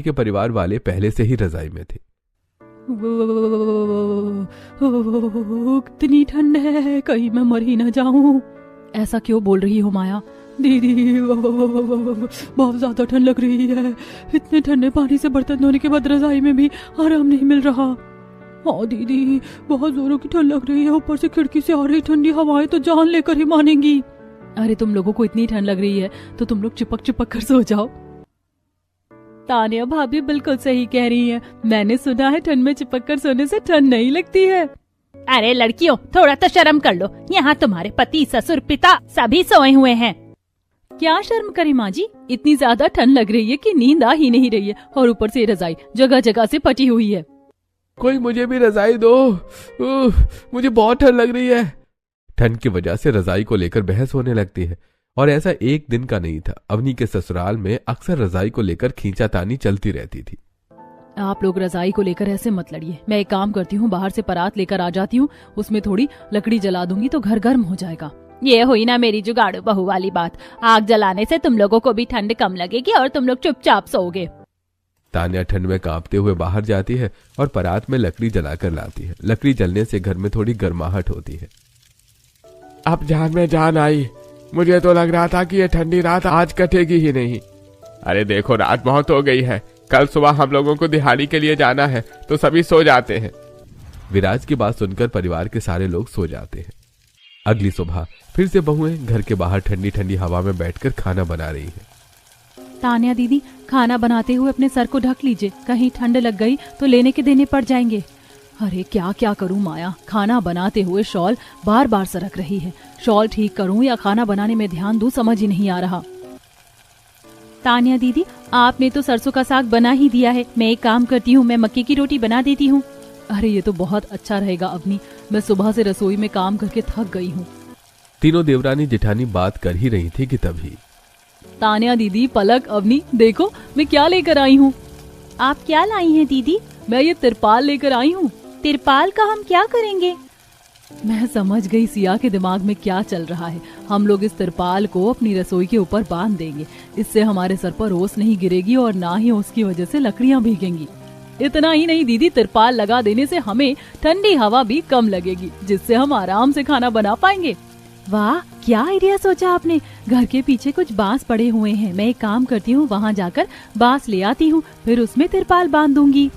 के परिवार वाले पहले से ही रजाई में थे। कितनी ठंड है, कहीं मैं मर ही ना जाऊं। ऐसा क्यों बोल रही हो माया? दीदी बहुत ज्यादा ठंड लग रही है। इतने ठंडे पानी से बर्तन धोने के बाद रजाई में भी आराम नहीं मिल रहा। हाँ दीदी, बहुत जोरों की ठंड लग रही है, ऊपर से खिड़की से आ रही ठंडी हवाएं तो जान लेकर ही मानेंगी। अरे तुम लोगों को इतनी ठंड लग रही है तो तुम लोग चिपक चिपक कर सो जाओ। तानिया भाभी बिल्कुल सही कह रही है, मैंने सुना है ठंड में चिपक कर सोने से ठंड नहीं लगती है। अरे लड़कियों, थोड़ा तो शर्म कर लो, यहाँ तुम्हारे पति ससुर पिता सभी सोए हुए हैं। क्या शर्म करें माँ जी, इतनी ज्यादा ठंड लग रही है कि नींद आ ही नहीं रही है, और ऊपर से रजाई जगह जगह से फटी हुई है। कोई मुझे भी रजाई दो, मुझे बहुत ठंड लग रही है। ठंड की वजह से रजाई को लेकर बहस होने लगती है, और ऐसा एक दिन का नहीं था। अवनी के ससुराल में अक्सर रजाई को लेकर खींचातानी चलती रहती थी। आप लोग रजाई को लेकर ऐसे मत लड़िए, मैं एक काम करती हूँ, बाहर से परात लेकर आ जाती हूँ, उसमें थोड़ी लकड़ी जला दूंगी तो घर गर्म हो जाएगा। ये हुई ना मेरी जुगाड़ू बहू वाली बात, आग जलाने से तुम लोगों को भी ठंड कम लगेगी और तुम लोग चुपचाप सोओगे। तानिया ठंड में कांपते हुए बाहर जाती है और परात में लकड़ी जलाकर लाती है। लकड़ी जलने से घर में थोड़ी गर्माहट होती है। अब जान में जान आई, मुझे तो लग रहा था कि ये ठंडी रात आज कटेगी ही नहीं। अरे देखो, रात बहुत हो गई है, कल सुबह हम लोगों को दिहाड़ी के लिए जाना है, तो सभी सो जाते हैं। विराज की बात सुनकर परिवार के सारे लोग सो जाते हैं। अगली सुबह फिर से बहुएं घर के बाहर ठंडी ठंडी हवा में बैठकर खाना बना रही है। तानिया दीदी, खाना बनाते हुए अपने सर को ढक लीजिए, कहीं ठंड लग गई तो लेने के देने पड़ जाएंगे। अरे क्या क्या करूं माया, खाना बनाते हुए शॉल बार बार सरक रही है। शॉल ठीक करूं या खाना बनाने में ध्यान दूं, समझ ही नहीं आ रहा। तानिया दीदी, आपने तो सरसों का साग बना ही दिया है, मैं एक काम करती हूँ, मैं मक्के की रोटी बना देती हूँ। अरे ये तो बहुत अच्छा रहेगा अवनी, मैं सुबह से रसोई में काम करके थक गई हूँ। तीनों देवरानी जेठानी बात कर ही रही थी कि तभी तानिया दीदी, पलक, अवनी, देखो मैं क्या लेकर आई हूँ। आप क्या लाई हैं दीदी? मैं ये तिरपाल लेकर आई हूँ। तिरपाल का हम क्या करेंगे? मैं समझ गई सिया के दिमाग में क्या चल रहा है। हम लोग इस तिरपाल को अपनी रसोई के ऊपर बांध देंगे, इससे हमारे सर पर ओस नहीं गिरेगी और ना ही उसकी वजह से लकड़ियाँ भीगेंगी। इतना ही नहीं दीदी, तिरपाल लगा देने से हमें ठंडी हवा भी कम लगेगी, जिससे हम आराम से खाना बना पाएंगे। वाह, क्या आइडिया सोचा आपने। घर के पीछे कुछ बांस पड़े हुए हैं, मैं एक काम करती हूँ, वहाँ जाकर बांस ले आती हूँ, फिर उसमें तिरपाल बांध दूंगी।